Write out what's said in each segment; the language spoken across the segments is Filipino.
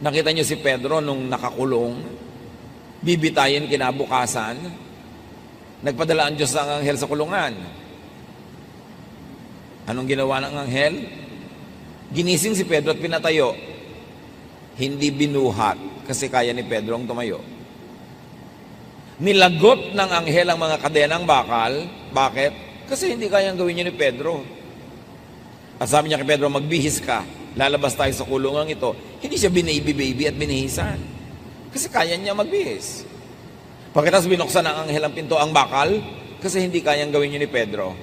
Nakita niyo si Pedro nung nakakulong, bibitayin kinabukasan, nagpadala ang Diyos ng anghel sa kulungan. Anong ginawa ng anghel? Ginising si Pedro at pinatayo. Hindi binuhat kasi kaya ni Pedro ang tumayo. Nilagot ng anghel ang mga kadenang bakal. Bakit? Kasi hindi kayang gawin niya ni Pedro. At sabi niya kay Pedro, magbihis ka. Lalabas tayo sa kulungang ito. Hindi siya binaby-baby at binihisan. Kasi kaya niya magbihis. Pagkatapos binuksan ng anghel ang pinto ang bakal, kasi hindi kayang gawin niya ni Pedro.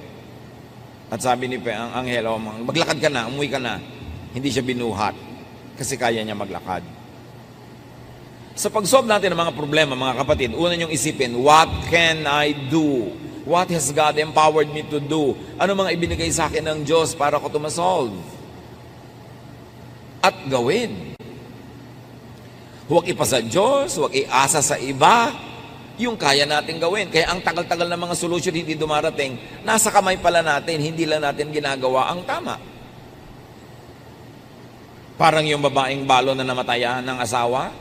At sabi ni ang anghel, maglakad ka na, umuwi ka na. Hindi siya binuhat. Kasi kaya niya maglakad. Sa pag-solve natin ng mga problema, mga kapatid, una niyong isipin, what can I do? What has God empowered me to do? Ano mga ibinigay sa akin ng Diyos para ko ito ma-solve? At gawin. Huwag ipasa Diyos, huwag iasa sa iba, yung kaya natin gawin. Kaya ang tagal-tagal na mga solusyon hindi dumarating, nasa kamay pala natin, hindi lang natin ginagawa ang tama. Parang yung babaeng balo na namatayan ng asawa,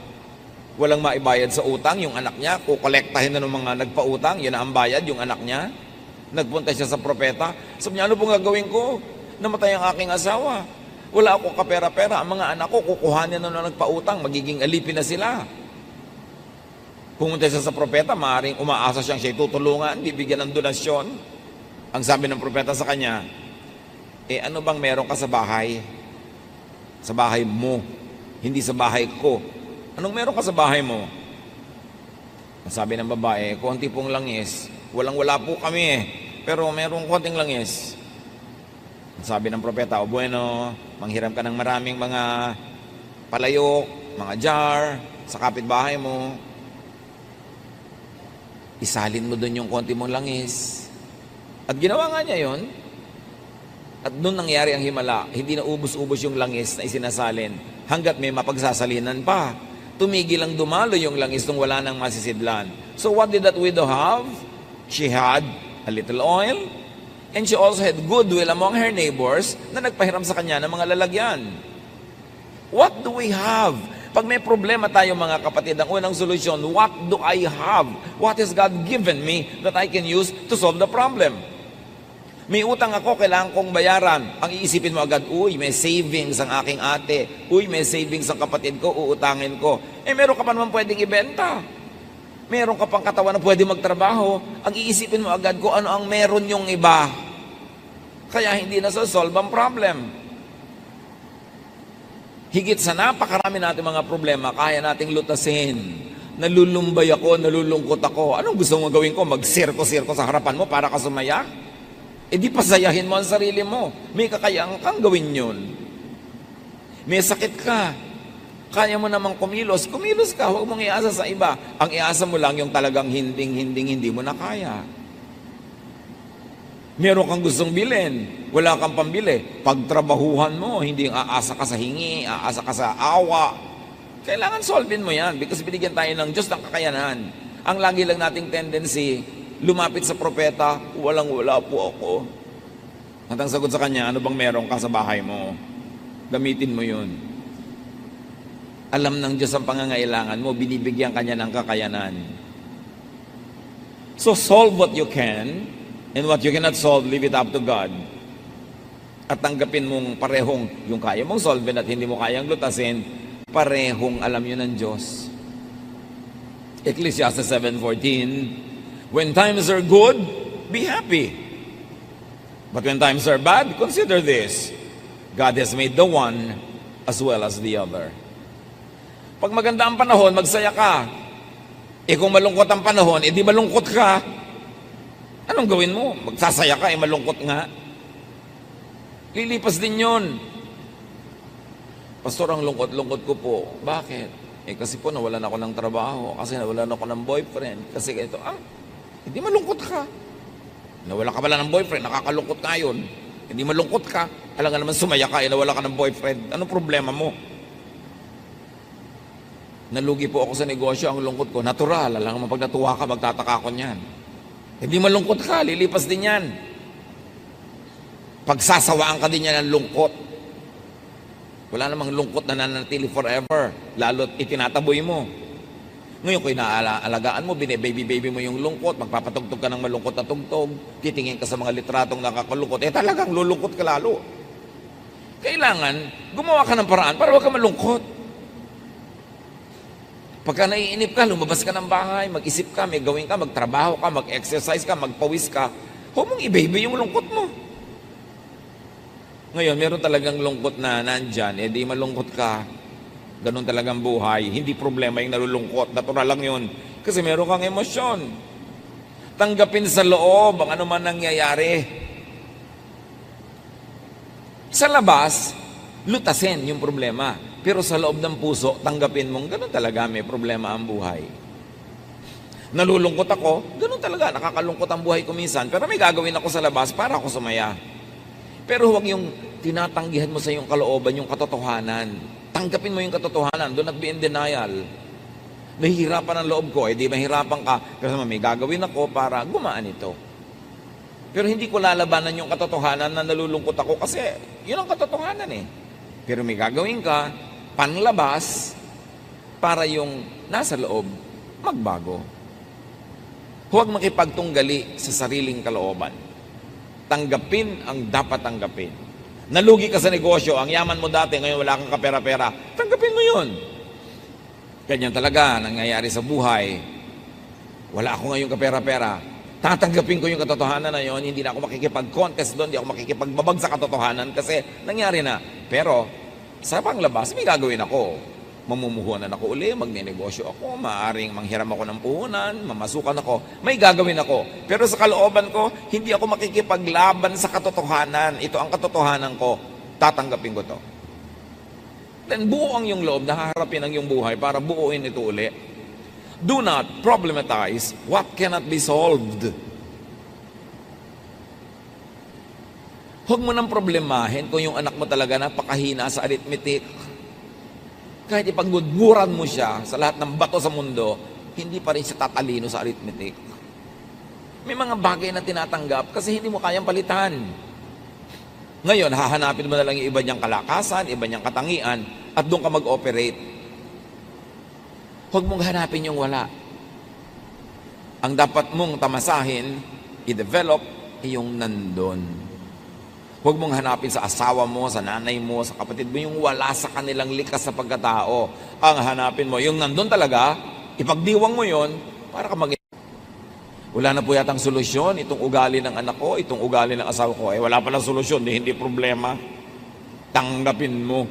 walang maibayad sa utang, yung anak niya, kukolektahin na ng mga nagpautang, yun ang bayad, yung anak niya. Nagpunta siya sa propeta, sabi niya, ano pong gagawin ko? Namatay ang aking asawa. Wala ako kapera-pera, ang mga anak ko, kukuhanin na nagpautang, magiging alipin na sila. Pumunta siya sa propeta, maaaring umaasa siyang siya tutulungan, bibigyan ng donasyon. Ang sabi ng propeta sa kanya, ano bang meron ka sa bahay? Sa bahay mo, hindi sa bahay ko. Anong meron ka sa bahay mo? Sabi ng babae, konti pong langis. Walang-wala po kami pero merong konting langis. Sabi ng propeta, o bueno, manghiram ka ng maraming mga palayok, mga jar, sa kapitbahay mo. Isalin mo doon yung konti mong langis. At ginawa nga niya yon. At doon nangyari ang himala. Hindi na ubos-ubos yung langis na isinasalin hanggat may mapagsasalinan pa. Tumigil ang dumalo yung langis nung wala nang masisidlan. So what did that widow have? She had a little oil, and she also had goodwill among her neighbors na nagpahiram sa kanya ng mga lalagyan. What do we have? Pag may problema tayo mga kapatid, ang unang solusyon, what do I have? What has God given me that I can use to solve the problem? May utang ako, kailangan kong bayaran. Ang iisipin mo agad, uy, may savings ang aking ate. Uy, may savings ang kapatid ko, uutangin ko. Meron ka pa naman pwedeng ibenta. Meron ka pang katawan na pwede magtrabaho. Ang iisipin mo agad kung ano ang meron yung iba. Kaya hindi na solve ang problem. Higit sa napakarami natin mga problema, kaya nating lutasin. Nalulumbay ako, nalulungkot ako. Anong gusto mong gawin ko? Mag-sirko-sirko sa harapan mo para ka sumaya? Di pasayahin mo ang sarili mo. May kakayaan kang gawin yun. May sakit ka. Kaya mo namang kumilos. Kumilos ka, huwag mong iasa sa iba. Ang iasa mo lang yung talagang hindi mo na kaya. Meron kang gustong bilhin, wala kang pambili. Pagtrabahuhan mo, hindi aasa ka sa hingi, aasa ka sa awa. Kailangan solvein mo yan because binigyan tayo ng Diyos ng kakayanan. Ang lagi lang nating tendency, lumapit sa propeta, walang-wala po ako. At ang sagot sa kanya, ano bang meron ka sa bahay mo? Gamitin mo yun. Alam ng Diyos ang pangangailangan mo, binibigyan kanya ng kakayanan. So solve what you can, and what you cannot solve, leave it up to God. At tanggapin mong parehong, yung kaya mong solvein at hindi mo kayang lutasin, parehong alam yun ng Diyos. Ecclesiastes 7:14, when times are good, be happy. But when times are bad, consider this. God has made the one as well as the other. Pag maganda ang panahon, magsaya ka. Kung malungkot ang panahon, di malungkot ka. Anong gawin mo? Magsasaya ka, malungkot nga. Lilipas din yun. Pastor, ang lungkot-lungkot ko po. Bakit? Kasi po nawalan ako ng trabaho. Kasi nawalan ako ng boyfriend. Kasi ito, hindi malungkot ka. Nawala ka pala ng boyfriend, nakakalungkot ka yun. Hindi malungkot ka. Alam nga naman sumaya ka, nawala ka ng boyfriend. Anong problema mo? Nalugi po ako sa negosyo, ang lungkot ko. Natural, alam nga pag natuwa ka, magtataka ko niyan. Hindi malungkot ka, lilipas din yan. Pagsasawaan ka din yan ng lungkot. Wala namang lungkot na nananatili forever, lalo't itinataboy mo. Ngayon, kung inaalagaan mo, bine-baby-baby mo yung lungkot, magpapatugtog ka ng malungkot na tugtog, titingin ka sa mga litratong nakakalungkot, talagang lulungkot ka lalo. Kailangan, gumawa ka ng paraan para huwag ka malungkot. Pagka naiinip ka, lumabas ka ng bahay, mag-isip ka, may gawin ka, magtrabaho ka, mag-exercise ka, magpawis ka, huwag mong i-baby yung lungkot mo. Ngayon, meron talagang lungkot na nandyan, di malungkot ka, ganun talagang buhay, hindi problema yung nalulungkot, natural lang yun, kasi meron kang emosyon. Tanggapin sa loob ang anuman nangyayari. Sa labas, lutasin yung problema, pero sa loob ng puso, tanggapin mong ganun talaga, may problema ang buhay. Nalulungkot ako, ganun talaga, nakakalungkot ang buhay ko minsan, pero may gagawin ako sa labas para ako sumaya. Pero huwag yung tinatanggihan mo sa iyong kalooban, yung katotohanan. Tanggapin mo yung katotohanan. Do not be in denial. Nahihirapan ang loob ko. Di mahirapan ka. Kasi may gagawin ako para gumaan ito. Pero hindi ko lalabanan yung katotohanan na nalulungkot ako kasi yun ang katotohanan eh. Pero may gagawin ka, panlabas, para yung nasa loob, magbago. Huwag makipagtunggali sa sariling kalooban. Tanggapin ang dapat tanggapin. Nalugi ka sa negosyo, ang yaman mo dati, ngayon wala kang kapera-pera, tanggapin mo yun. Ganyan talaga, nangyayari sa buhay. Wala ako ngayon kapera-pera. Tatanggapin ko yung katotohanan na yun, hindi na ako makikipag-contest doon, hindi ako makikipagbabag sa katotohanan kasi nangyari na. Pero, sa panglabas, may gagawin ako. Mamumuhunan ako uli, magnenegosyo ako, maaaring manghiram ako ng puhunan, mamasukan ako, may gagawin ako. Pero sa kalooban ko, hindi ako makikipaglaban sa katotohanan. Ito ang katotohanan ko, tatanggapin ko to. Then buo ang iyong loob, nahaharapin ang iyong buhay para buuin ito uli. Do not problematize what cannot be solved. Huwag mo nang problemahin kung yung anak mo talaga napakahina sa arithmetic. Kahit ipagmudmuran mo siya sa lahat ng bato sa mundo, hindi pa rin siya tatalino sa arithmetic. May mga bagay na tinatanggap kasi hindi mo kayang palitan. Ngayon, hahanapin mo na lang yung iba niyang kalakasan, iba niyang katangian, at doon ka mag-operate. Huwag mong hanapin yung wala. Ang dapat mong tamasahin, i-develop, yung nandun. Huwag mong hanapin sa asawa mo, sa nanay mo, sa kapatid mo, yung wala sa kanilang likas sa pagkatao. Ang hanapin mo, yung nandun talaga, ipagdiwang mo yon para ka mag- Wala na po yatang solusyon, itong ugali ng anak ko, itong ugali ng asawa ko. Wala palang solusyon, hindi problema. Tanggapin mo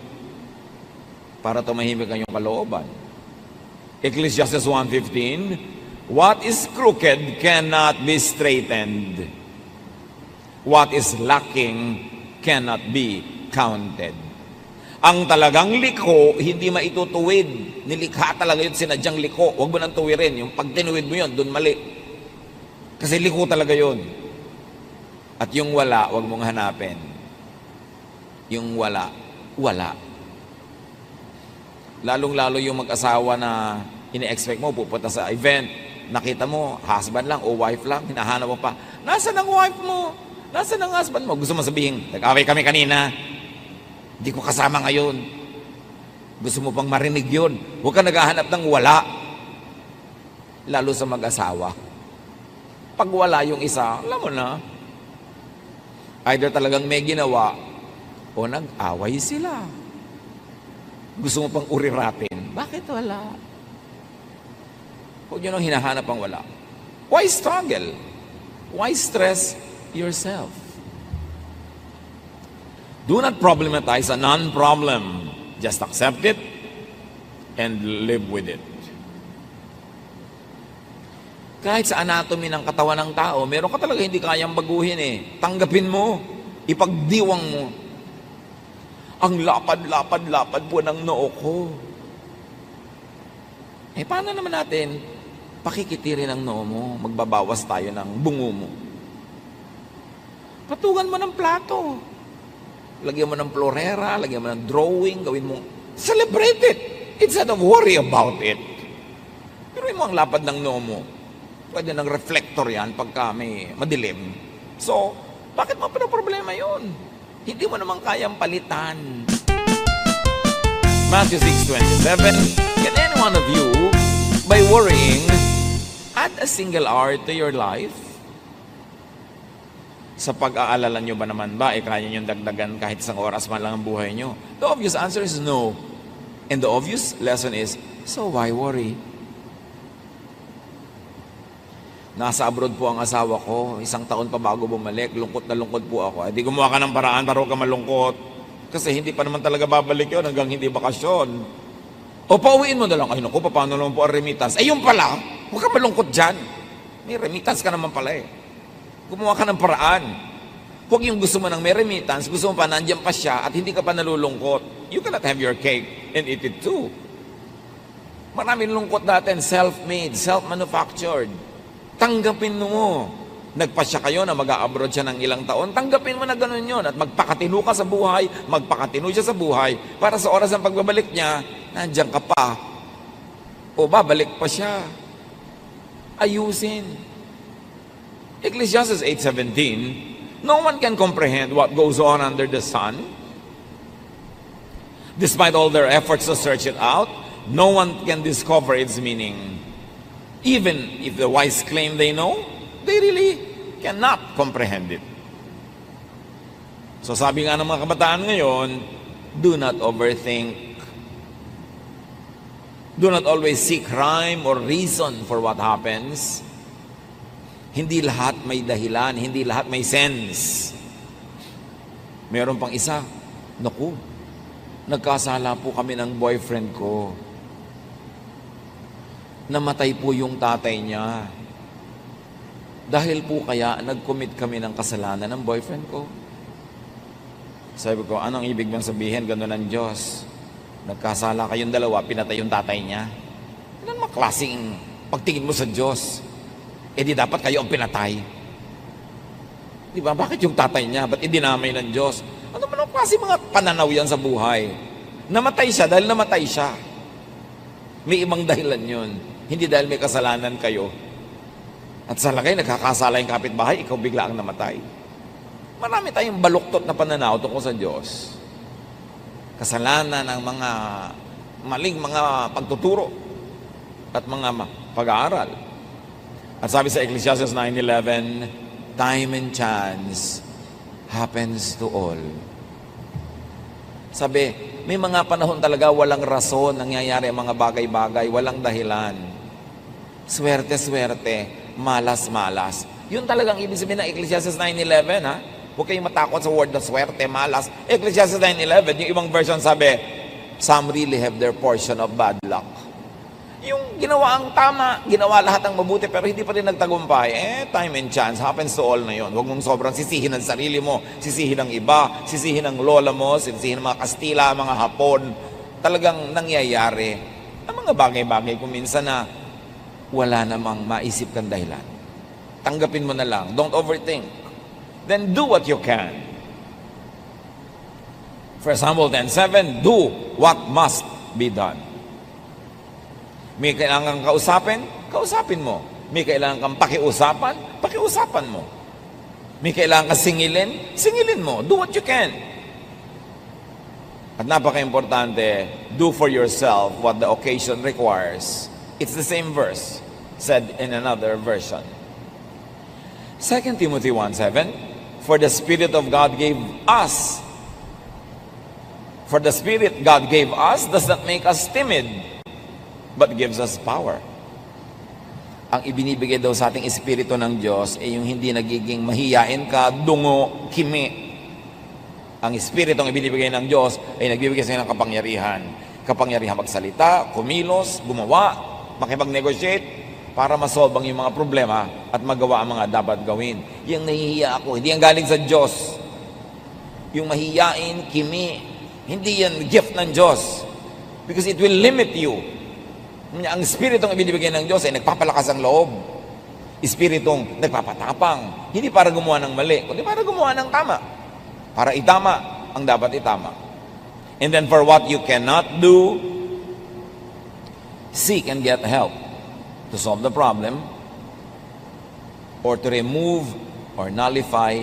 para tumahimik ang iyong kalooban. Ecclesiastes 1:15, what is crooked cannot be straightened. What is lacking cannot be counted. Ang talagang liko, hindi maitutuwid. Nilikha talaga yun, sinadyang liko. Huwag mo nang tuwirin. Yung pag tinuwid mo yun, dun mali. Kasi liko talaga yun. At yung wala, huwag mong hanapin. Yung wala, wala. Lalong-lalo yung mag-asawa na ini-expect mo, pupunta sa event, nakita mo, husband lang o wife lang, hinahanap mo pa, nasaan ang wife mo? Nasaan ang husband mo? Gusto mo sabihin, nag-away kami kanina, hindi ko kasama ngayon. Gusto mo pang marinig yun. Huwag ka naghahanap ng wala. Lalo sa mag-asawa. Pag wala yung isa, alam mo na, either talagang may ginawa o nag-away sila. Gusto mo pang uriratin. Bakit wala? Huwag nyo nang hinahanap ang wala. Why struggle? Why stress yourself? Do not problematize a non-problem. Just accept it and live with it. Kahit sa anatomy ng katawan ng tao, meron ka talaga hindi kayang baguhin eh. Tanggapin mo. Ipagdiwang mo. Ang lapad-lapad-lapad po ng noo ko. Paano naman natin pakikitirin ang noo mo? Magbabawas tayo ng bungo mo. Patungan mo ng plato. Lagyan mo ng florera, lagyan mo ng drawing, gawin mo, celebrate it instead of worry about it. Pero mo ang lapad ng noo mo. Pwede ng reflector yan pagka may madilim. So, bakit mo pinaproblema yun? Hindi mo naman kayang palitan. Matthew 6:27, can any one of you, by worrying, add a single hour to your life? Sa pag-aalala nyo ba naman ba, kaya nyo dagdagan kahit isang oras man lang ang buhay nyo? The obvious answer is no. And the obvious lesson is, so why worry? Nasa abroad po ang asawa ko, 1 taon pa bago bumalik, lungkot na lungkot po ako. Di gumawa ka ng paraan para huwag ka malungkot. Kasi hindi pa naman talaga babalik yun hanggang hindi bakasyon. O pauwiin mo na lang, ay naku, paano naman po ang remittance? Yun pala, huwag ka malungkot dyan. May remittance ka naman pala eh. Gumawa ka ng paraan. Huwag yung gusto mo ng may remittance, gusto mo pa nandiyan pa siya at hindi ka pa nalulungkot. You cannot have your cake and eat it too. Maraming lungkot natin, self-made, self-manufactured. Tanggapin mo. Nagpasya kayo na mag-a-abroad siya ng ilang taon, tanggapin mo na ganun yun at magpakatino ka sa buhay, magpakatino siya sa buhay para sa oras ng pagbabalik niya, nandiyan ka pa. O babalik pa siya. Ayusin. Ecclesiastes 8:17, no one can comprehend what goes on under the sun. Despite all their efforts to search it out, no one can discover its meaning. Even if the wise claim they know, they really cannot comprehend it. So sabi nga ng mga kabataan ngayon, do not overthink. Do not always seek rhyme or reason for what happens. Hindi lahat may dahilan, hindi lahat may sense. Meron pang isa, naku, nagkasala po kami ng boyfriend ko. Namatay po yung tatay niya. Dahil po kaya nag-commit kami ng kasalanan ng boyfriend ko. Sabi ko, anong ibig mong sabihin? Ganun ang Diyos. Nagkasala kayong dalawa, pinatay yung tatay niya. Ano naman klaseng pagtingin mo sa Diyos? Di dapat kayo ang pinatay. Di ba? Bakit yung tatay niya? Ba't idinamay ng Diyos? Ano man ang klase mga pananaw yan sa buhay? Namatay siya dahil namatay siya. May ibang dahilan yun. Hindi dahil may kasalanan kayo. At sa lagay, nagkakasala yung kapitbahay, ikaw bigla ang namatay. Marami tayong baluktot na pananaw tungkol sa Diyos. Kasalanan ng mga maling mga pagtuturo at mga pag-aaral. At sabi sa Ecclesiastes 9:11, time and chance happens to all. Sabi, may mga panahon talaga walang rason nangyayari ang mga bagay-bagay, walang dahilan. Swerte-swerte, malas-malas. Yun talagang ibig sabihin ng Ecclesiastes 9:11, ha? Huwag kayong matakot sa word na swerte, malas. Ecclesiastes 9:11, yung ibang version sabi, some really have their portion of bad luck. Yung ginawa ang tama, ginawa lahat ang mabuti, pero hindi pa rin nagtagumpay, time and chance happens to all na yun. Huwag mong sobrang sisihin ang sarili mo, sisihin ang iba, sisihin ang lola mo, sisihin ang mga Kastila, mga Hapon. Talagang nangyayari ang mga bagay-bagay kung minsan na wala namang maisip kang dahilan. Tanggapin mo na lang. Don't overthink. Then do what you can. 1 Samuel 10:7, do what must be done. May kailangan kang kausapin, kausapin mo. May kailangan kang pakiusapan mo. May kailangan kang singilin mo. Do what you can. At napaka-importante, do for yourself what the occasion requires. It's the same verse, said in another version. 2 Timothy 1:7, for the Spirit God gave us does not make us timid, but gives us power. Ang ibinibigay daw sa ating Espiritu ng Diyos ay yung hindi nagiging mahiyain ka, dungo, kimi. Ang Espiritu ang ibinibigay ng Diyos ay nagbibigay sa inyo ng kapangyarihan. Kapangyarihan magsalita, kumilos, gumawa, makipag-negotiate para masolve ang yung mga problema at magawa ang mga dapat gawin. Yung nahihiya ako, hindi yan galing sa Diyos. Yung mahiyain, kimi, hindi yan gift ng Diyos. Because it will limit you. Ang Espiritong ibinibigay ng Diyos ay nagpapalakas ang loob. Espiritong nagpapatapang. Hindi para gumawa ng mali, kundi para gumawa ng tama. Para itama ang dapat itama. And then for what you cannot do, seek and get help to solve the problem or to remove or nullify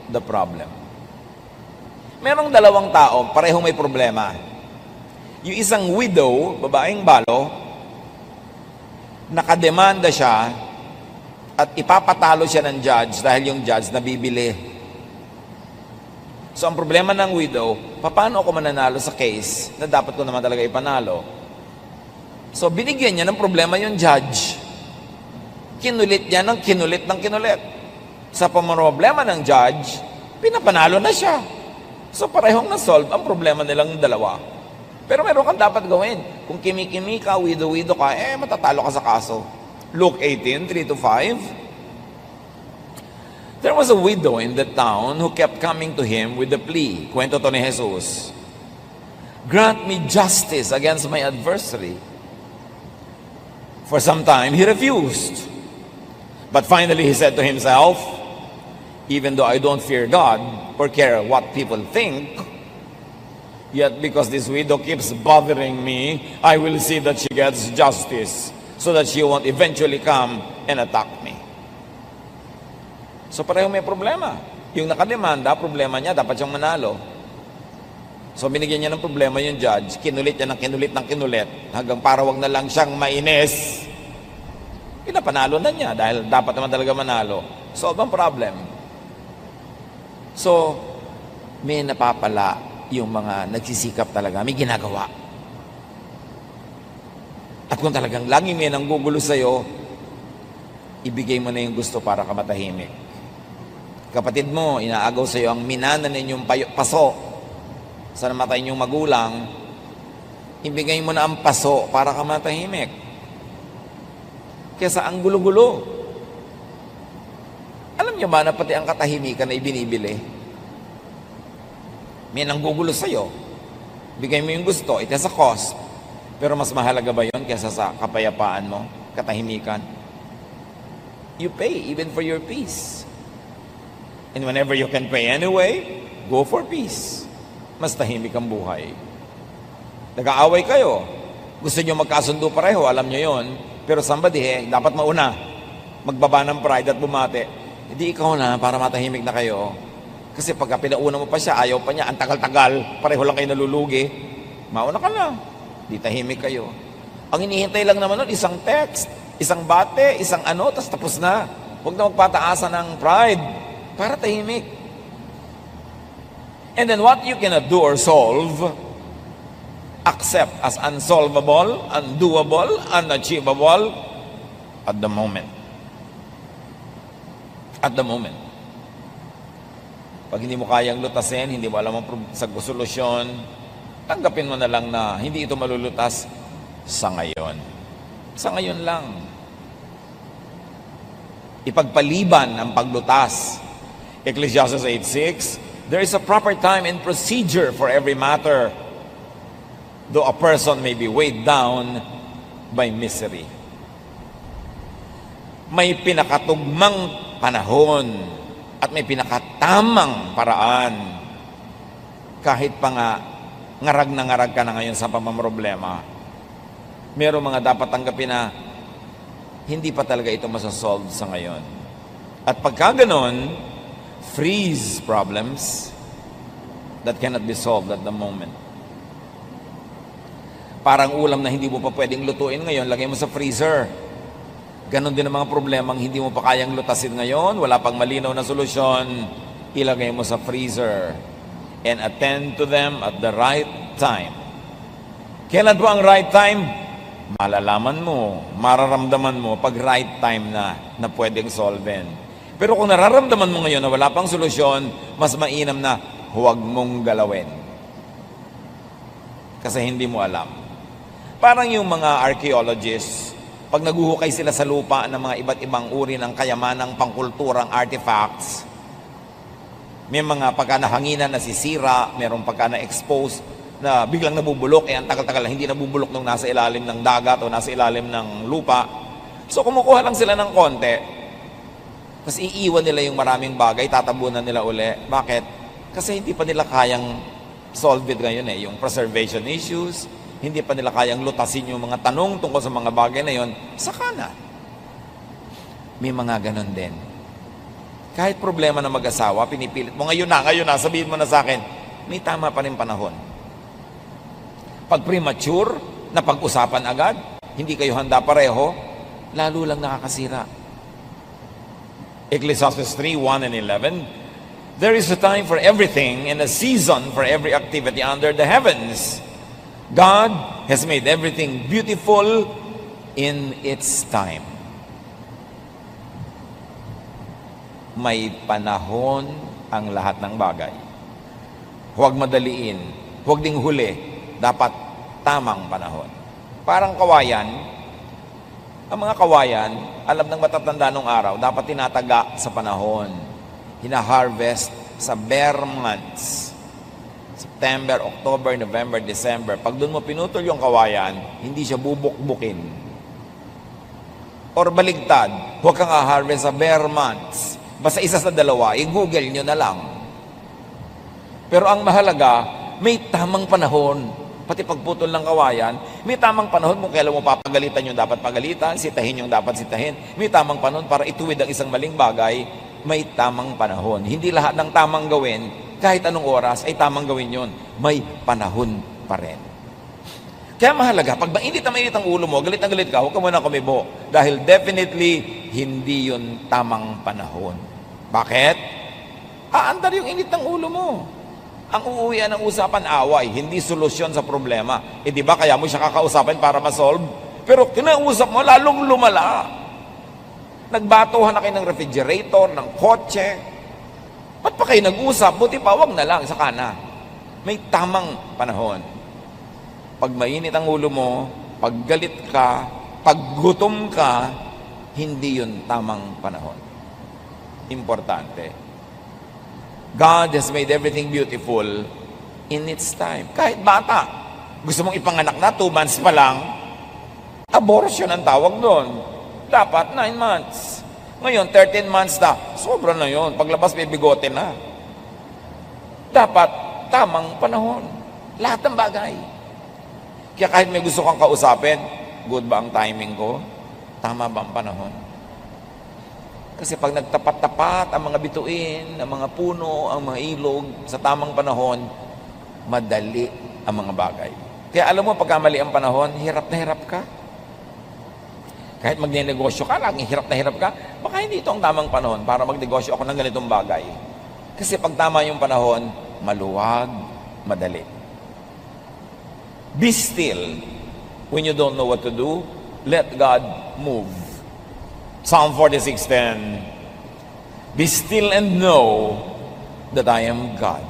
the problem. Merong dalawang tao, parehong may problema. Yung isang widow, babaeng balo, nakademanda siya at ipapatalo siya ng judge dahil yung judge nabibili. So ang problema ng widow, paano ako mananalo sa case na dapat ko naman talaga ipanalo? So binigyan niya ng problema yung judge. Kinulit niya ng kinulit ng kinulit. Sa problema ng judge, pinapanalo na siya. So parehong na-solve ang problema nilang dalawa. Pero meron kang dapat gawin. Kung kimi-kimi ka, widow-widow ka, matatalo ka sa kaso. Luke 18, 3-5. There was a widow in the town who kept coming to him with the plea. Kwento to ni Jesus. Grant me justice against my adversary. For some time, he refused. But finally, he said to himself, even though I don't fear God or care what people think, yet because this widow keeps bothering me, I will see that she gets justice so that she won't eventually come and attack me. So pareho may problema. Yung nakademanda, problema niya, dapat siyang manalo. So binigyan niya ng problema yung judge, kinulit niya ng kinulit, hanggang para wag na lang siyang mainis. Pinapanalo na niya dahil dapat naman talaga manalo. Solve ang problem. So, may napapala yung mga nagsisikap talaga, may ginagawa. At kung talagang lagi may nanggugulo sa'yo, ibigay mo na yung gusto para ka matahimik. Kapatid mo, inaagaw sa'yo ang minana ninyong paso sa namatay ninyong magulang, ibigay mo na ang paso para ka matahimik. Kesa ang gulo-gulo. Alam niyo ba na pati ang katahimikan na ibinibili? May nanggugulo sa'yo. Bigay mo yung gusto, it has a cost. Pero mas mahalaga ba yun kesa sa kapayapaan mo, katahimikan? You pay even for your peace. And whenever you can pay anyway, go for peace. Mas tahimik ang buhay. Nag-aaway kayo. Gusto nyo magkasundo pareho, alam nyo yon. Pero somebody, dapat mauna. Magbaba ng pride at bumate. Hindi ikaw na para matahimik na kayo. Kasi pagka pinauna mo pa siya, ayaw pa niya, ang tagal-tagal, pareho lang kayo nalulugi, mauna ka na. Di tahimik kayo. Ang inihintay lang naman nun, isang text, isang bate, isang tapos na. Huwag na magpataasan ng pride para tahimik. And then what you cannot do or solve, accept as unsolvable, undoable, unachievable at the moment. At the moment. Pag hindi mo kayang lutasin, hindi mo alam ang solusyon, tanggapin mo na lang na hindi ito malulutas sa ngayon. Sa ngayon lang. Ipagpaliban ang paglutas. Ecclesiastes 8:6, there is a proper time and procedure for every matter, though a person may be weighed down by misery. May pinakatugmang panahon at may pinakatamang paraan. Kahit pa nga ngarag na ngarag ka na ngayon sa pamamroblema, merong mga dapat tanggapin na hindi pa talaga ito masasolve sa ngayon. At pagka ganon, freeze problems that cannot be solved at the moment. Parang ulam na hindi mo pa pwedeng lutuin ngayon, lagay mo sa freezer. Ganon din ang mga problemang hindi mo pa kayang lutasin ngayon, wala pang malinaw na solusyon, ilagay mo sa freezer and attend to them at the right time. Kailan po ang right time? Malalaman mo, mararamdaman mo pag right time na pwedeng solven. Pero kung nararamdaman mo ngayon na wala pang solusyon, mas mainam na huwag mong galawin. Kasi hindi mo alam. Parang yung mga archaeologists, pag naguhukay sila sa lupa ng mga iba't ibang uri ng kayamanang pangkulturang artifacts, may mga pagka nahanginan nasisira, mayroong pagka na-expose na biglang nabubulok, ang tagal-tagal na hindi nabubulok nung nasa ilalim ng dagat o nasa ilalim ng lupa. So kumukuha lang sila ng konti, tapos iiwan nila yung maraming bagay, tatabunan nila uli. Bakit? Kasi hindi pa nila kayang solve it ngayon yung preservation issues, hindi pa nila kayang lutasin yung mga tanong tungkol sa mga bagay na yon, saka na. May mga ganon din. Kahit problema ng mag-asawa, pinipilit mo, ngayon na, sabihin mo na sa akin, may tama pa rin panahon. Pag premature, na pag-usapan agad, hindi kayo handa pareho, lalo lang nakakasira. Ecclesiastes 3:1 and 11, there is a time for everything and a season for every activity under the heavens. God has made everything beautiful in its time. May panahon ang lahat ng bagay. Huwag madaliin, huwag ding huli, dapat tamang panahon. Parang kawayan, ang mga kawayan, alam ng matatanda nung araw, dapat tinataga sa panahon. Hina-harvest sa bare months. September, October, November, December. Pag doon mo pinutol yung kawayan, hindi siya bubukbukin. Or baligtad, huwag kang harvest sa bare months. Basta isa sa dalawa, i-google nyo na lang. Pero ang mahalaga, may tamang panahon. Pati pagputol ng kawayan, may tamang panahon kung kailan mo papagalitan yung dapat pagalitan, sitahin yung dapat sitahin. May tamang panahon para ituwid ang isang maling bagay, may tamang panahon. Hindi lahat ng tamang gawin, kahit anong oras, ay tamang gawin yun. May panahon pa rin. Kaya mahalaga, pag mainit ang ulo mo, galit na galit ka, huwag ka muna kumibo. Dahil definitely, hindi yun tamang panahon. Bakit? Aandar yung init ng ulo mo. Ang uuwian ng usapan, away, hindi solusyon sa problema. Eh di ba kaya mo siya kakausapin para ma-solve? Pero kinausap mo, lalong lumala. Nagbatuhan na kayo ng refrigerator, ng kotse. Ba't pa kayo nag-usap? Buti pa, wag na lang, saka na. May tamang panahon. Pag mainit ang ulo mo, pag galit ka, pag gutom ka, hindi yun tamang panahon. Importante. God has made everything beautiful in its time. Kahit bata, gusto mong ipanganak na, 2 months pa lang, abortion ang tawag doon. Dapat 9 months. Ngayon, 13 months na, sobra na yun. Paglabas, may bigote na. Dapat tamang panahon. Lahat ng bagay. Kaya kahit may gusto kang kausapin, good ba ang timing ko? Tama ba ang panahon? Kasi pag nagtapat-tapat ang mga bituin, ang mga puno, ang mga ilog, sa tamang panahon, madali ang mga bagay. Kaya alam mo, pagka mali ang panahon, hirap na hirap ka. Kahit magne-negosyo ka, laging hirap na hirap ka, baka hindi ito ang tamang panahon para magnegosyo ako ng ganitong bagay. Kasi pag tama yung panahon, maluwag, madali. Be still when you don't know what to do. Let God move. Psalm 46:10. Be still and know that I am God.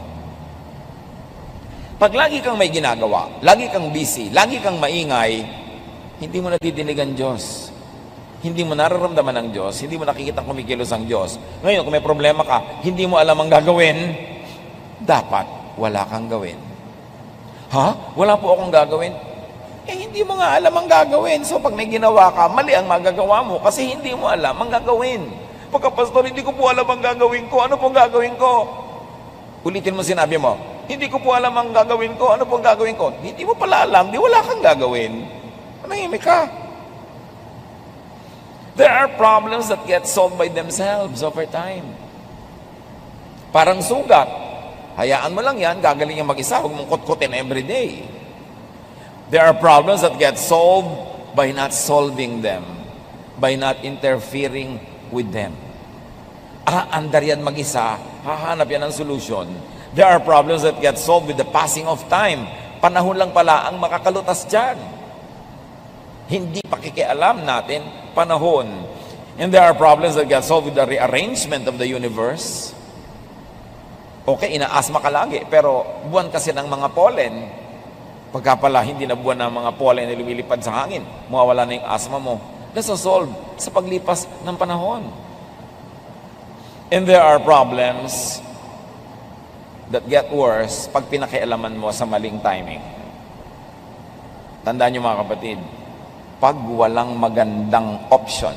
Pag lagi kang may ginagawa, lagi kang busy, lagi kang maingay, hindi mo nadidinig ang Diyos. Hindi mo nararamdaman ang Diyos, hindi mo nakikita kumikilos ang Diyos. Ngayon, kung may problema ka, hindi mo alam ang gagawin, dapat wala kang gawin. Ha? Wala po akong gagawin? Eh, hindi mo nga alam ang gagawin. So, pag may ginawa ka, mali ang magagawa mo kasi hindi mo alam ang gagawin. Pagka, pastor, hindi ko po alam ang gagawin ko. Ano pong gagawin ko? Ulitin mo sinabi mo, hindi ko po alam ang gagawin ko. Ano pong gagawin ko? Hindi mo pala alam, di wala kang gagawin. Manahimik ka. There are problems that get solved by themselves over time. Parang sugat. Hayaan mo lang yan, gagaling yung mag-isa. Huwag mong kutkutin every day. There are problems that get solved by not solving them, by not interfering with them. Andar yan mag-isa, hahanap yan ng solution. There are problems that get solved with the passing of time. Panahon lang pala ang makakalutas dyan. Hindi pakikialam natin, panahon. And there are problems that get solved with the rearrangement of the universe. Okay, inaasma ka lagi, pero buwan kasi ng mga pollen. Pagka pala hindi na buwan ng mga pollen na lumilipad sa hangin, mawawala na yung asma mo. Nasosolve sa paglipas ng panahon. And there are problems that get worse pag pinakialaman mo sa maling timing. Tandaan niyo mga kapatid, pag walang magandang option,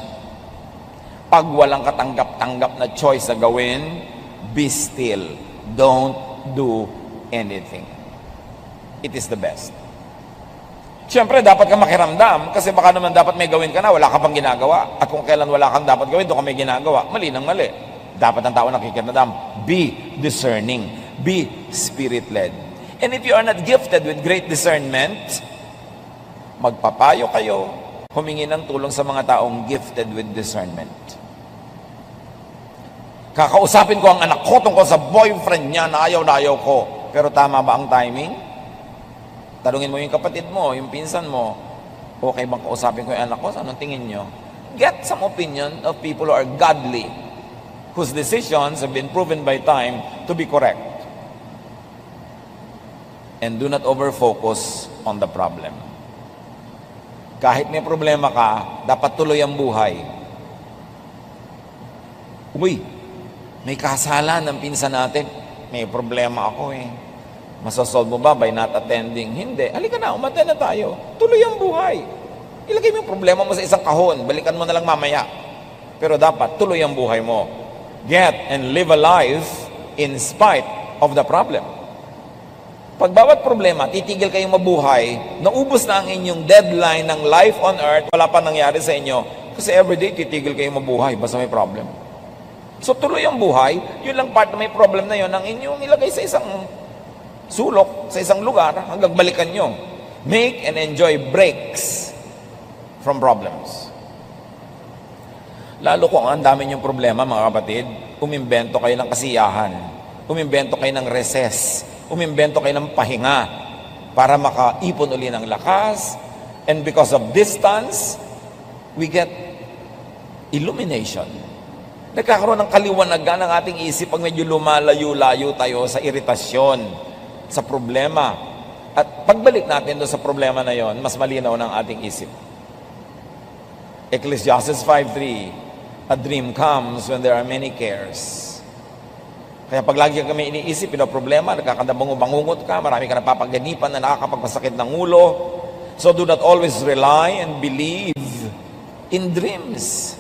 pag walang katanggap-tanggap na choice na gawin, be still. Don't do anything. It is the best. Siyempre, dapat ka makiramdam kasi baka naman dapat may gawin ka na, wala ka pang ginagawa. At kung kailan wala kang dapat gawin, doon ka may ginagawa. Mali ng mali. Dapat ang tao nakikiramdam. Be discerning. Be spirit-led. And if you are not gifted with great discernment, magpapayo kayo, humingi ng tulong sa mga taong gifted with discernment. Kakausapin ko ang anak ko tungkol sa boyfriend niya na ayaw ko. Pero tama ba ang timing? Tanungin mo yung kapatid mo, yung pinsan mo, okay bang kausapin ko yung anak ko? Anong tingin nyo? Get some opinion of people who are godly, whose decisions have been proven by time to be correct. And do not over-focus on the problem. Kahit may problema ka, dapat tuloy ang buhay. Uy, may kasalan ng pinsan natin. May problema ako eh. Masasolve mo ba by not attending? Hindi. Halika na, umattend na tayo. Tuloy ang buhay. Ilagay mo yung problema mo sa isang kahon. Balikan mo na lang mamaya. Pero dapat, tuloy ang buhay mo. Get and live a life in spite of the problem. Pag bawat problema, titigil kayong mabuhay, naubos na ang inyong deadline ng life on earth, wala pa nangyari sa inyo. Kasi everyday, titigil kayong mabuhay basta may problem. So tuloy ang buhay, yun lang part na may problem na yun, ang inyong ilagay sa isang sulok, sa isang lugar, hanggang balikan nyo. Make and enjoy breaks from problems. Lalo kung ang dami nyong problema, mga kapatid, umimbento kayo ng kasiyahan, umimbento kayo ng recess, umimbento kayo ng pahinga para makaipon uli ng lakas. And because of distance, we get illumination. Nagkakaroon ng kaliwanagan ng ating isip pag medyo lumalayo-layo tayo sa iritasyon, sa problema. At pagbalik natin doon sa problema na yon, mas malinaw ng ating isip. Ecclesiastes 5:3, a dream comes when there are many cares. Kaya pag lagi kami iniisip, problema, nagkakadabango-bangungot ka, marami ka napapaganipan na nakakapagpasakit ng ulo. So do not always rely and believe in dreams.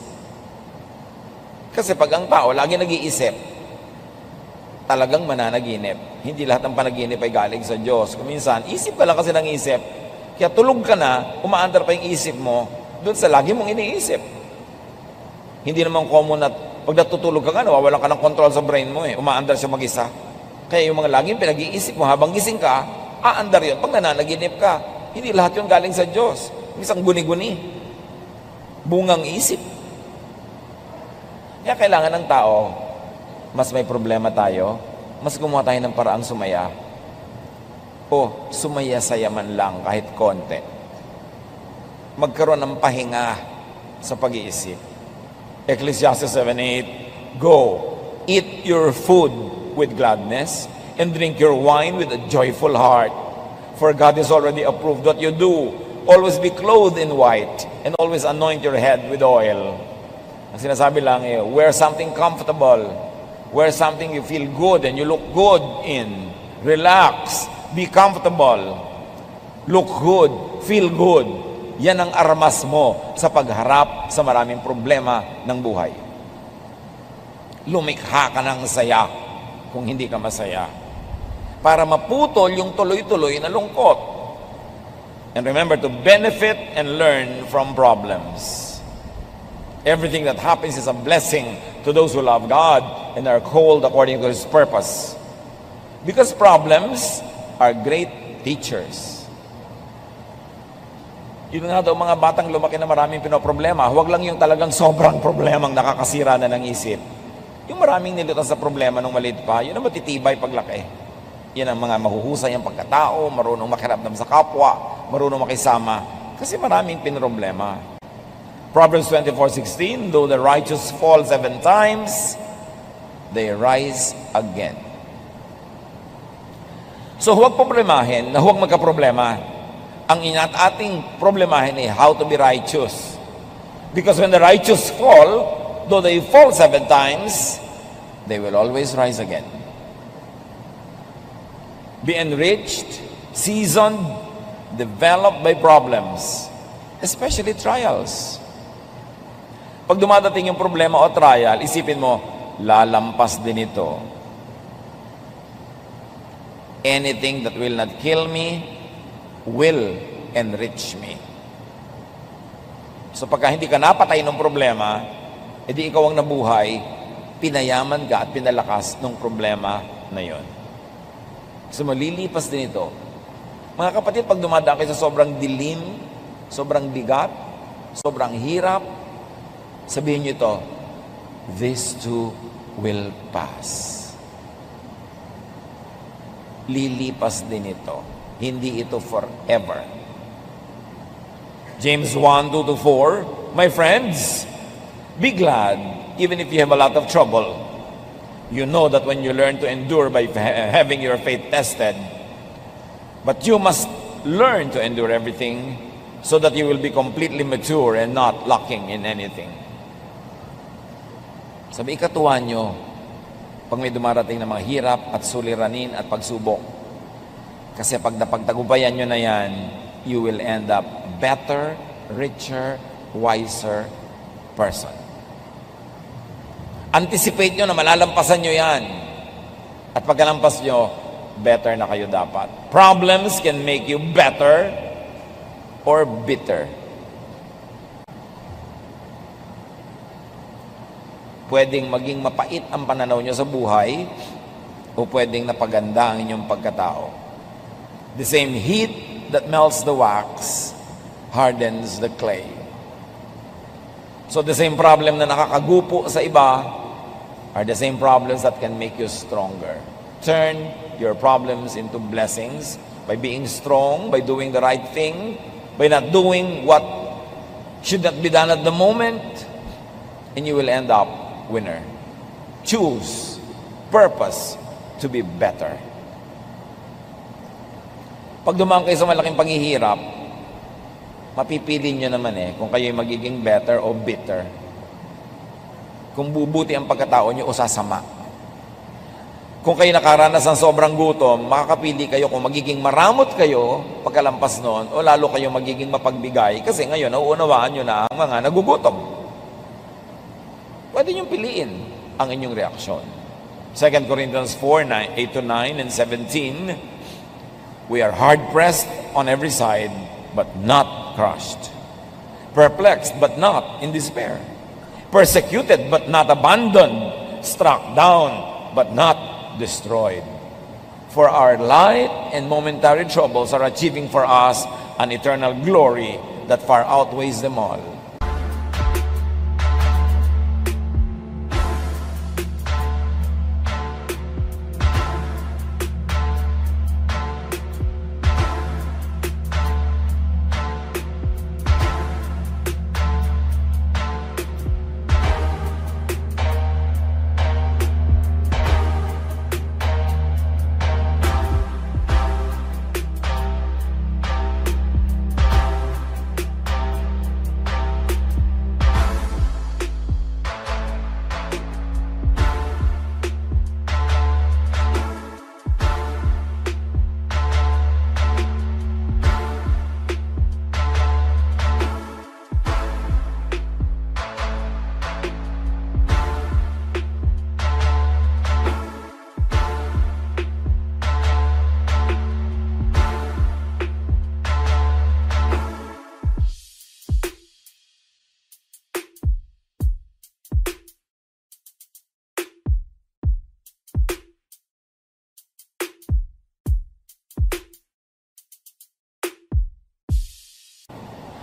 Kasi pag ang tao lagi nag-iisip, talagang mananaginip. Hindi lahat ng panaginip ay galing sa Diyos. Kung minsan, isip ka lang kasi ng isip. Kaya tulog ka na, umaandar pa yung isip mo, doon sa lagi mong iniisip. Hindi naman common at pag natutulog ka nga, nawawalan ka ng control sa brain mo eh. Umaandar siya mag-isa. Kaya yung mga laging pinag-iisip mo, habang gising ka, aandar yun. Pag nananaginip ka, hindi lahat yun galing sa Diyos. Isang guni-guni. Bungang isip. Kaya kailangan ng tao, mas may problema tayo, mas gumawa tayo ng paraang sumaya. O sumaya-saya man lang kahit konti. Magkaroon ng pahinga sa pag-iisip. Ecclesiastes 7:8, go, eat your food with gladness and drink your wine with a joyful heart. For God has already approved what you do. Always be clothed in white and always anoint your head with oil. Ang sinasabi lang wear something comfortable. Wear something you feel good and you look good in. Relax. Be comfortable. Look good. Feel good. Yan ang armas mo sa pagharap sa maraming problema ng buhay. Lumikha ka ng saya kung hindi ka masaya. Para maputol yung tuloy-tuloy na lungkot. And remember to benefit and learn from problems. Everything that happens is a blessing to those who love God and are called according to His purpose. Because problems are great teachers. Yun nga daw mga batang lumaki na maraming pinoproblema. Huwag lang yung talagang sobrang problemang nakakasira na ng isip. Yung maraming nilutan sa problema nung maliit pa, yun ang matitibay paglaki. Yan ang mga mahuhusay ang pagkatao, marunong makiramdam sa kapwa, marunong makisama. Kasi maraming pinroblema. Proverbs 24:16, though the righteous fall 7 times, they rise again. So huwag problemahin na huwag magka-problema. Ang ating problemahin ay how to be righteous. Because when the righteous fall, though they fall 7 times, they will always rise again. Be enriched, seasoned, developed by problems, especially trials. Pag dumadating yung problema o trial, isipin mo, lalampas din ito. Anything that will not kill me will enrich me. So pagka hindi ka napatay ng problema, edi ikaw ang nabuhay, pinayaman ka at pinalakas ng problema na yon. So malilipas din ito. Mga kapatid, pag dumadaan kayo sa sobrang dilim, sobrang bigat, sobrang hirap, sabihin nyo ito, this too will pass. Lilipas din ito. Hindi ito forever. James 1:2-4, my friends, be glad even if you have a lot of trouble. You know that when you learn to endure by having your faith tested, but you must learn to endure everything so that you will be completely mature and not lacking in anything. Sabi, ikatuwa nyo, pag may dumarating na mga hirap at suliranin at pagsubok. Kasi pag napagtagumpayan nyo na yan, you will end up better, richer, wiser person. Anticipate nyo na malalampasan nyo yan. At pagkalampas nyo, better na kayo dapat. Problems can make you better or bitter. Pwedeng maging mapait ang pananaw nyo sa buhay o pwedeng napaganda ang inyong pagkatao. The same heat that melts the wax hardens the clay. So the same problem na nakakagupo sa iba are the same problems that can make you stronger. Turn your problems into blessings by being strong, by doing the right thing, by not doing what should not be done at the moment, and you will end up winner. Choose purpose to be better. Pag dumaan kayo sa malaking paghihirap, mapipili nyo naman kung kayo magiging better o bitter. Kung bubuti ang pagkatao nyo o sasama. Kung kayo nakaranas ng sobrang gutom, makakapili kayo kung magiging maramot kayo pagkalampas noon o lalo kayo magiging mapagbigay kasi ngayon nauunawaan nyo na ang mga nagugutom. Pwede nyo piliin ang inyong reaksyon. 2 Corinthians 4:8-9 and 17, we are hard-pressed on every side, but not crushed. Perplexed, but not in despair. Persecuted, but not abandoned. Struck down, but not destroyed. For our light and momentary troubles are achieving for us an eternal glory that far outweighs them all.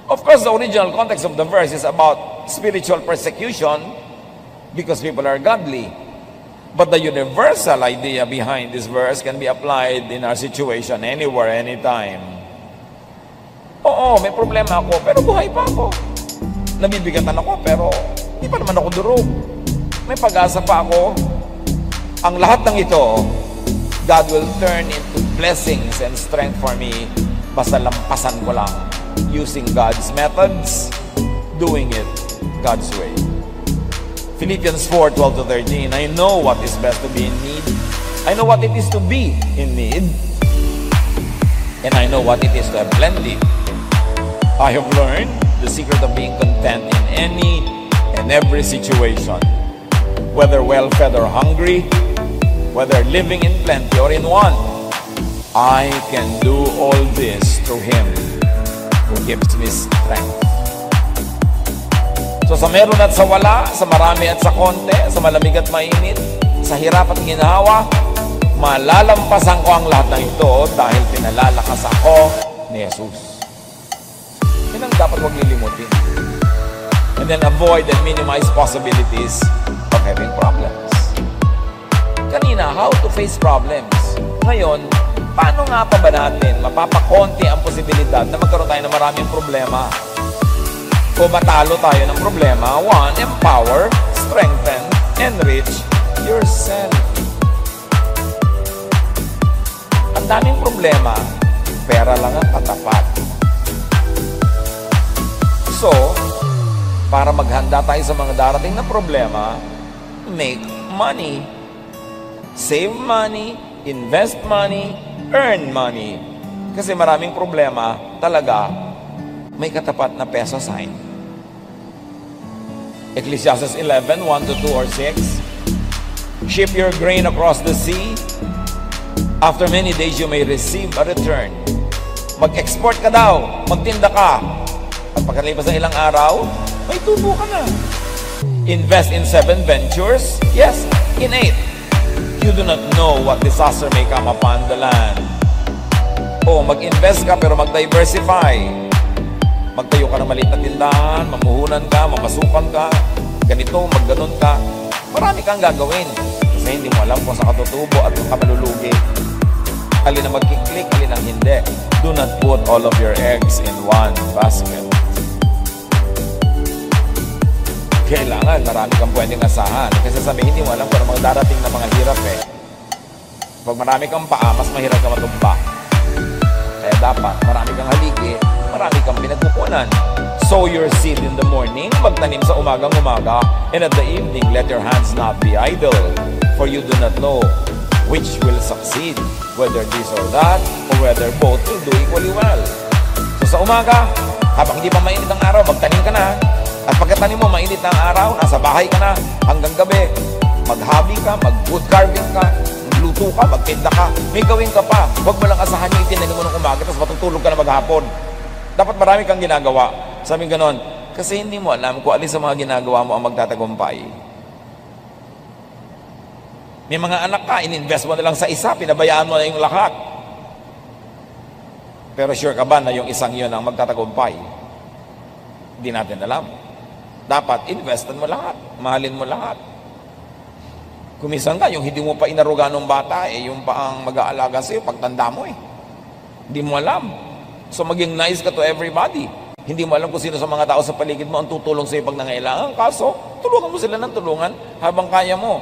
Of course, the original context of the verse is about spiritual persecution because people are godly. But the universal idea behind this verse can be applied in our situation anywhere, anytime. Oo, may problema ako, pero buhay pa ako. Nabibigatan ako, pero hindi pa naman ako durog. May pag-asa pa ako. Ang lahat ng ito, God will turn into blessings and strength for me basta lampasan ko lang. Using God's methods, doing it God's way. Philippians 4:12-13, I know what is best to be in need. I know what it is to be in need. And I know what it is to have plenty. I have learned the secret of being content in any and every situation. Whether well-fed or hungry, whether living in plenty or in want, I can do all this through Him who gives me strength. So sa meron at sa wala, sa marami at sa konti, sa malamig at mainit, sa hirap at ginhawa, Malalampasan ko ang lahat ng ito dahil pinalalakas ako ni Jesus. Yan ang dapat huwag lilimutin. And then avoid and minimize possibilities of having problems. Kanina, how to face problems. Ngayon, paano nga pa ba natin mapapakonti ang posibilidad na magkaroon tayo ng maraming problema? O matalo tayo ng problema? 1. Empower, strengthen, enrich yourself. Ang daming problema, pera lang ang katapat. So, para maghanda tayo sa mga darating na problema, make money. Save money, invest money, earn money. Kasi maraming problema talaga may katapat na peso sign. Ecclesiastes 11, 1-2 or 6. Ship your grain across the sea. After many days, you may receive a return. Mag-export ka daw, magtinda ka. At pagkalipas ng ilang araw, may tubo ka na. Invest in 7 ventures? Yes, in 8. You do not know what disaster may come upon the land. O mag-invest ka pero mag-diversify. Magtayo ka ng maliit na tindahan, mamuhunan ka, mamasukan ka, ganito, magganon ka. Marami kang gagawin. Kasi hindi mo alam kung saan ka tutubo at kung ka malulugi. Alin ang magkiklik, alin ang hindi. Do not put all of your eggs in one basket. Kailangan, marami kang pwedeng asahan. Kasi sabi, hindi mo alam kung ano mga darating na mga hirap eh. Pag marami kang paa, mas mahirap ka matumba. Kaya dapat, marami kang haligi, marami kang pinagkukunan. Sow your seed in the morning, magtanim sa umagang-umaga, and at the evening, let your hands not be idle. For you do not know which will succeed, whether this or that, or whether both will do equally well. So sa umaga, habang hindi pa mainit ang araw, magtanim ka na. At pagkatanim mo, mainit na ang araw, nasa bahay ka na, hanggang gabi, maghabi ka, mag-wood carving ka, magluto ka, magtinda ka, may gawin ka pa. Huwag mo lang asahan yung itinanim mo ng umaga, tapos matutulog ka na maghapon. Dapat marami kang ginagawa. Sabi ganon, kasi hindi mo alam kung alin sa mga ginagawa mo ang magtatagumpay. May mga anak ka, in-invest mo na lang sa isa, pinabayaan mo na yung lahat. Pero sure ka ba na yung isang yun ang magtatagumpay? Hindi natin alam. Dapat, investan mo lahat. Mahalin mo lahat. Kumisan ka, yung hindi mo pa inaruga ng bata, yung pa ang mag-aalaga sa'yo, pagtanda mo eh. Hindi mo alam. So maging nice ka to everybody. Hindi mo alam kung sino sa mga tao sa paligid mo ang tutulong sa'yo pag nangailangan. Kaso, tulungan mo sila ng tulungan habang kaya mo.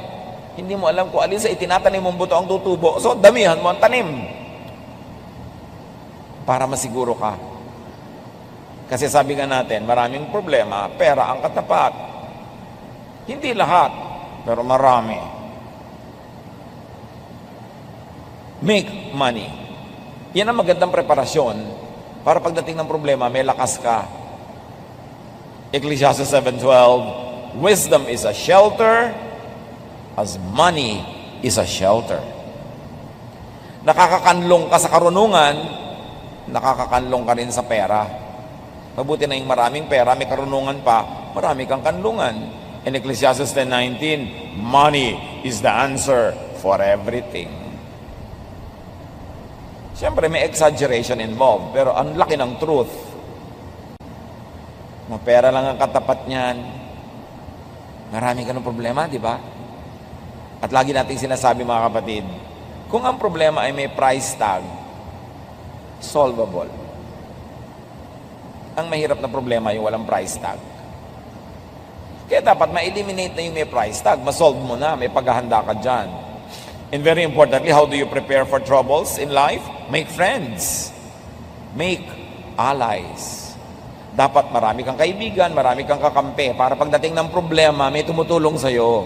Hindi mo alam kung alin sa itinatanim mong buto ang tutubo. So, damihan mo ang tanim. Para masiguro ka. Kasi sabi nga natin, maraming problema, pera ang katapat. Hindi lahat, pero marami. Make money. Yan ang magandang preparasyon para pagdating ng problema, may lakas ka. Ecclesiastes 7:12, wisdom is a shelter as money is a shelter. Nakakakanlong ka sa karunungan, nakakakanlong ka rin sa pera. Mabuti na yung maraming pera, may karunungan pa, marami kang kanlungan. In Ecclesiastes 10:19, money is the answer for everything. Siyempre, may exaggeration involved, pero ang laki ng truth. Pera lang ang katapat niyan. Marami ka ng problema, di ba? At lagi nating sinasabi mga kapatid, kung ang problema ay may price tag, solvable. Ang mahirap na problema yung walang price tag. Kaya dapat ma-eliminate na yung may price tag, ma-solve mo na, may paghahanda ka dyan. And very importantly, how do you prepare for troubles in life? Make friends. Make allies. Dapat marami kang kaibigan, marami kang kakampi, para pagdating ng problema, may tumutulong sa'yo.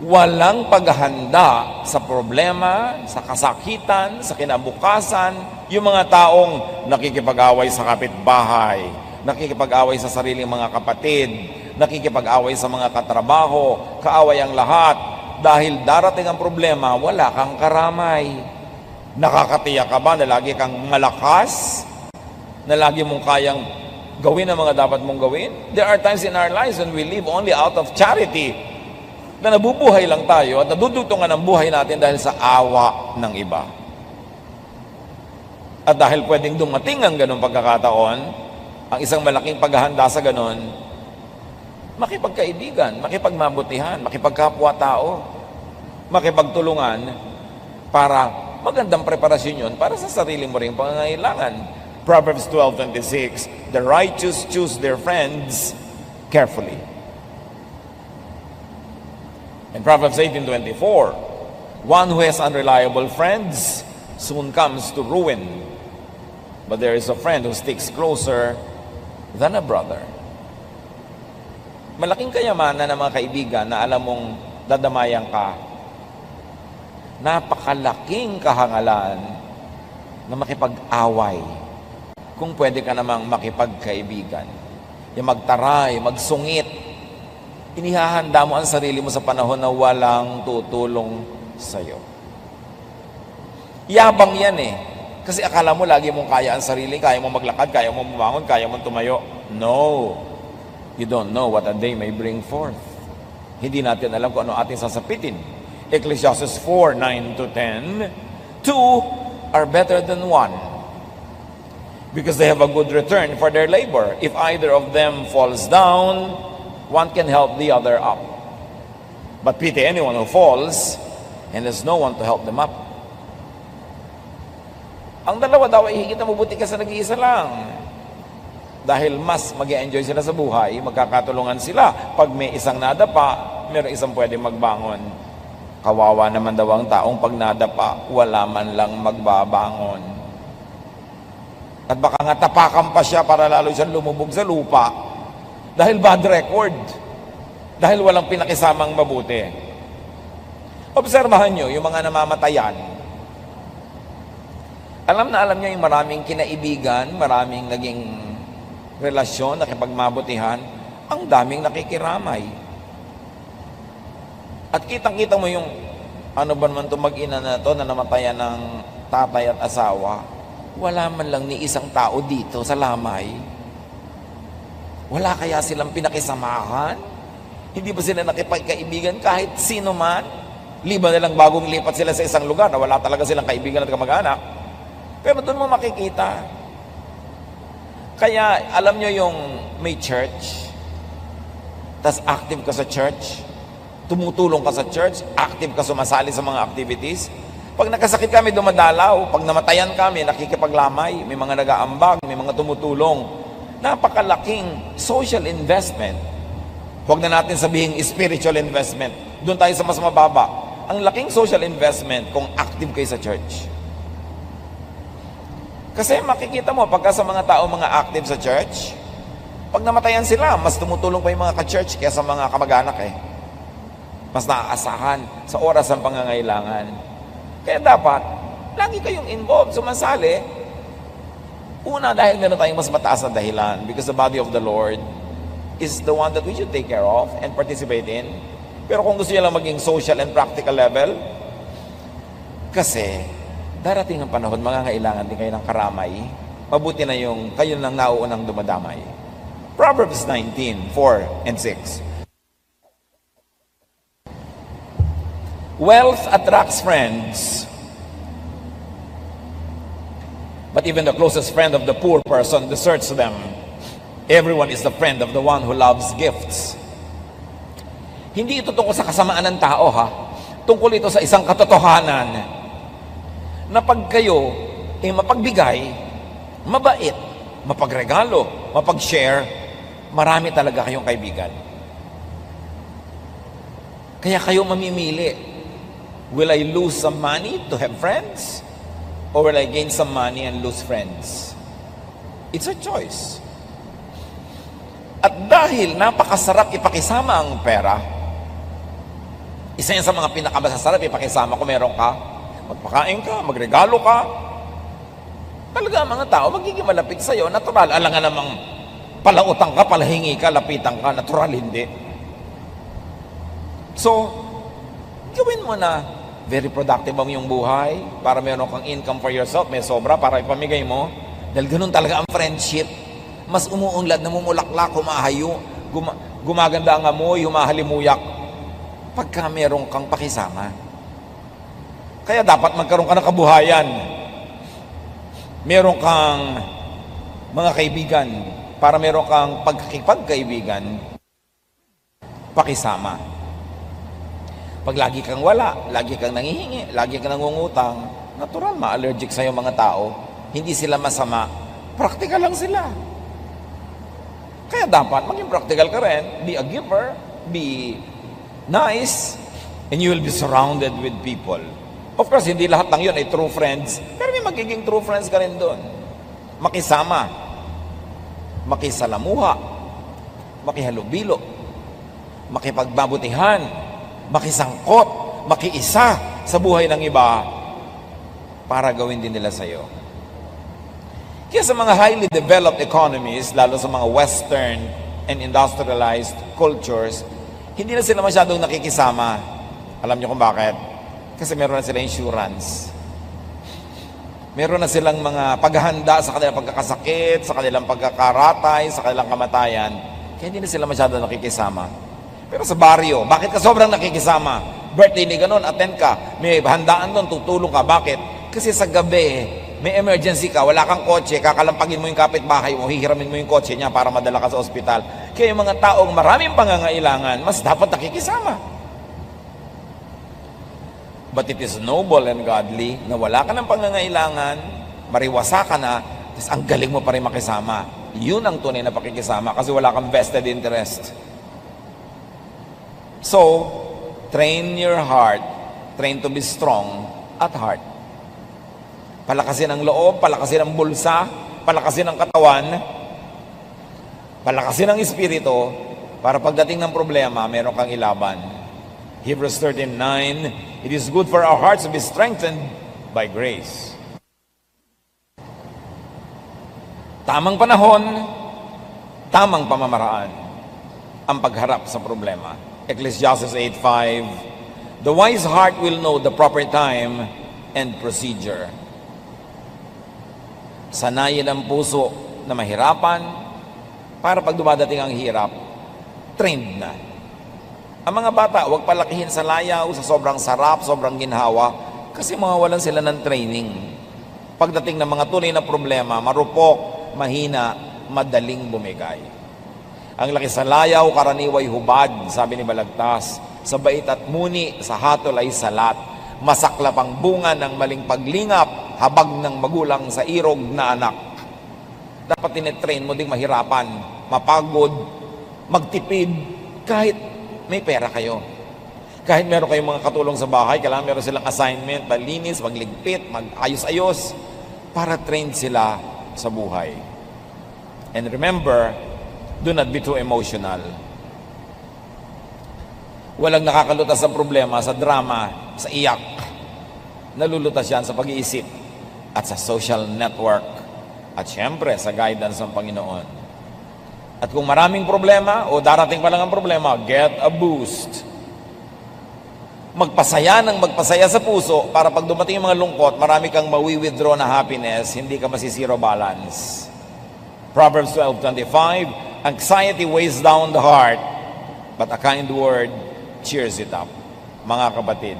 Walang paghahanda sa problema, sa kasakitan, sa kinabukasan, yung mga taong nakikipag-away sa kapitbahay, nakikipag-away sa sariling mga kapatid, nakikipag-away sa mga katrabaho, kaaway ang lahat. Dahil darating ang problema, wala kang karamay. Nakakatiyak ka ba na lagi kang malakas? Na lagi mong kayang gawin ang mga dapat mong gawin? There are times in our lives when we live only out of charity. na nabubuhay lang tayo at nadudugtungan ang buhay natin dahil sa awa ng iba. At dahil pwedeng dumating ang ganong pagkakataon, ang isang malaking paghahanda sa ganon, makipagkaibigan, makipagmabutihan, makipagkapwa-tao, makipagtulungan para magandang preparasyon yun para sa sarili mo ring pangangailangan. Proverbs 12:26, the righteous choose their friends carefully. In Proverbs 18:24, one who has unreliable friends soon comes to ruin, but there is a friend who sticks closer than a brother. Malaking kayamanan ng mga kaibigan na alam mong dadamayan ka. Napakalaking kahangalan na makipag-away kung pwede ka namang makipagkaibigan. Yung magtaray, magsungit. Inihahanda mo ang sarili mo sa panahon na walang tutulong sa'yo. Yabang yan eh. Kasi akala mo lagi mong kaya ang sarili, kaya mo maglakad, kaya mo bumangon, kaya mo tumayo. No. You don't know what a day may bring forth. Hindi natin alam kung ano ating sasapitin. Ecclesiastes 4:9-10, two are better than one, because they have a good return for their labor. If either of them falls down, one can help the other up. But pity anyone who falls, and there's no one to help them up. Ang dalawa daw ay higit na mabuti ka sa nag-iisa lang. Dahil mas mag-enjoy sila sa buhay, magkakatulungan sila. Pag may isang nadapa, mayroong isang pwede magbangon. Kawawa naman daw ang taong pag nadapa, wala man lang magbabangon. At baka nga tapakan pa siya para lalo siyang lumubog sa lupa. Dahil bad record. Dahil walang pinakisamang mabuti. Obserbahan nyo yung mga namamatayan. Alam na alam niya yung maraming kinaibigan, maraming naging relasyon, nakipagbabutihan, ang daming nakikiramay. At kitang-kita mo yung ano ba naman itong mag-ina na to na namatayan ng tatay at asawa. Wala man lang ni isang tao dito sa lamay. Wala kaya silang pinakisamahan? Hindi ba sila nakipagkaibigan kahit sino man? Liban na lang bagong lipat sila sa isang lugar na wala talaga silang kaibigan at kamag-anak. Pero doon mo makikita. Kaya alam nyo yung may church, tas active ka sa church, tumutulong ka sa church, active ka sumasali sa mga activities. Pag nakasakit kami, dumadalaw. Pag namatayan kami, nakikipaglamay. May mga nag-aambag, may mga tumutulong. Napakalaking social investment. Huwag na natin sabihin spiritual investment. Doon tayo sa mas mababa. Ang laking social investment kung active kayo sa church. Kasi makikita mo, pagka sa mga tao mga active sa church, pag namatayan sila, mas tumutulong pa yung mga ka-church kaysa mga kamag-anak eh. Mas naaasahan sa oras ng pangangailangan. Kaya dapat, lagi kayong involved, sumasali. Una, dahil meron tayong mas mataas na dahilan, because the body of the Lord is the one that we should take care of and participate in. Pero kung gusto nyo lang maging social and practical level, kasi darating ang panahon, mangangailangan din kayo ng karamay. Mabuti na yung kayo lang nauunang dumadamay. Proverbs 19:4-6. Wealth attracts friends, but even the closest friend of the poor person deserts them. Everyone is the friend of the one who loves gifts. Hindi ito tungkol sa kasamaan ng tao, ha? Tungkol ito sa isang katotohanan na pag kayo mapagbigay, mabait, mapagregalo, mapag-share, marami talaga kayong kaibigan. Kaya kayo mamimili. Will I lose some money to have friends? Or will I gain some money and lose friends? It's a choice. At dahil napakasarap ipakisama ang pera, isa yan sa mga pinakamasasarap ipakisama kung meron ka, magpakain ka, magregalo ka, talaga mga tao magiging malapit sa'yo, natural. Alangan namang palautang ka, palahingi ka, lapitan ka, natural hindi. So, gawin mo na very productive ang iyong buhay para meron kang income for yourself, may sobra para ipamigay mo. Dahil ganun talaga ang friendship. Mas umuunlad, namumulaklak, humahayo, gumaganda ang amoy, humahalimuyak. pagka meron kang pakisama. Kaya dapat magkaroon ka ng kabuhayan. Meron kang mga kaibigan para meron kang pagkakipagkaibigan, pakisama. Pag lagi kang wala, lagi kang nangihingi, lagi kang nangungutang, natural ma-allergic sa'yo mga tao. Hindi sila masama. Practical lang sila. Kaya dapat maging practical ka rin. Be a giver, be nice, and you will be surrounded with people. Of course, hindi lahat ng yun ay true friends, pero may magiging true friends ka rin doon. Makisama, makisalamuha, makihalubilo, makipagbabutihan, makisangkot, makiisa sa buhay ng iba para gawin din nila sa'yo. Kaya sa mga highly developed economies, lalo sa mga Western and industrialized cultures, hindi na sila masyadong nakikisama. Alam niyo kung bakit? Kasi meron na sila insurance. Meron na silang mga paghahanda sa kanilang pagkakasakit, sa kanilang pagkakaratay, sa kanilang kamatayan. Kaya hindi na sila masyadong nakikisama. Pero sa baryo, bakit ka sobrang nakikisama? Birthday ni ganun, attend ka. May handaan doon, tutulong ka. Bakit? Kasi sa gabi, may emergency ka, wala kang kotse, kakalampagin mo yung kapitbahay mo, hihiramin mo yung kotse niya para madala ka sa ospital. Kaya yung mga taong maraming pangangailangan, mas dapat nakikisama. But it is noble and godly na wala ka ng pangangailangan, mariwasa ka na, tapos ang galing mo pa rin makisama. Yun ang tunay na pakikisama kasi wala kang vested interest. So, train your heart, train to be strong at heart. Palakasin ang loob, palakasin ang bulsa, palakasin ang katawan, palakasin ang espiritu, para pagdating ng problema, meron kang ilaban. Hebrews 13:9, it is good for our hearts to be strengthened by grace. Tamang panahon, tamang pamamaraan ang pagharap sa problema. Ecclesiastes 8:5, the wise heart will know the proper time and procedure. Sanayin ang puso na mahirapan para pag dumadating ang hirap, trained na. Ang mga bata, huwag palakihin sa layaw, sa sobrang sarap, sobrang ginhawa, kasi mawawalan sila ng training. Pagdating ng mga tunay na problema, marupok, mahina, madaling bumigay. Ang laki sa layaw, karaniway hubad, sabi ni Balagtas, sa bait at muni, sa hatol ay salat. Masaklap ang bunga ng maling paglingap, habag ng magulang sa irog na anak. Dapat tinetrain mo ding mahirapan, mapagod, magtipid, kahit may pera kayo. Kahit meron kayong mga katulong sa bahay, kailangan meron silang assignment, malinis, magligpit, mag-ayos-ayos, para train sila sa buhay. And remember, do not be too emotional. Walang nakakalutas sa problema, sa drama, sa iyak. Nalulutas yan sa pag-iisip at sa social network at syempre sa guidance ng Panginoon. At kung maraming problema o darating pa lang ang problema, get a boost. Magpasaya ng magpasaya sa puso para pag dumating yung mga lungkot, marami kang mawi-withdraw na happiness, hindi ka masisiro balance. Proverbs 12:25, anxiety weighs down the heart, but a kind word cheers it up. Mga kapatid,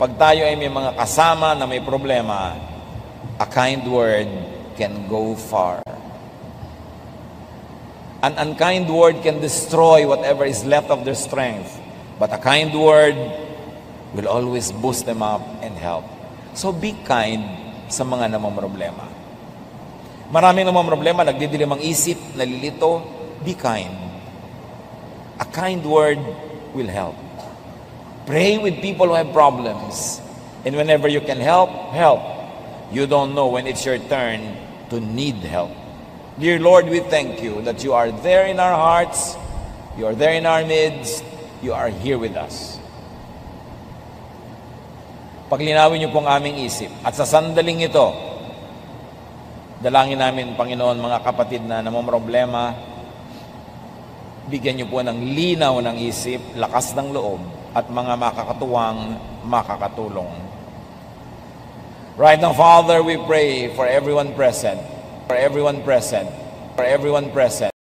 pag tayo ay may mga kasama na may problema, a kind word can go far. An unkind word can destroy whatever is left of their strength, but a kind word will always boost them up and help. So be kind sa mga namamroblema. Maraming namamroblema, nagdidilim ang isip, nalilito, be kind. A kind word will help. Pray with people who have problems. And whenever you can help, help. You don't know when it's your turn to need help. Dear Lord, we thank you that you are there in our hearts, you are there in our midst, you are here with us. Paglinawin niyo pong aming isip. At sa sandaling ito, dalangin namin, Panginoon, mga kapatid na namamroblema, bigyan niyo po ng linaw ng isip, lakas ng loob, at mga makakatuwang makakatulong. Right now, Father, we pray for everyone present, for everyone present, for everyone present.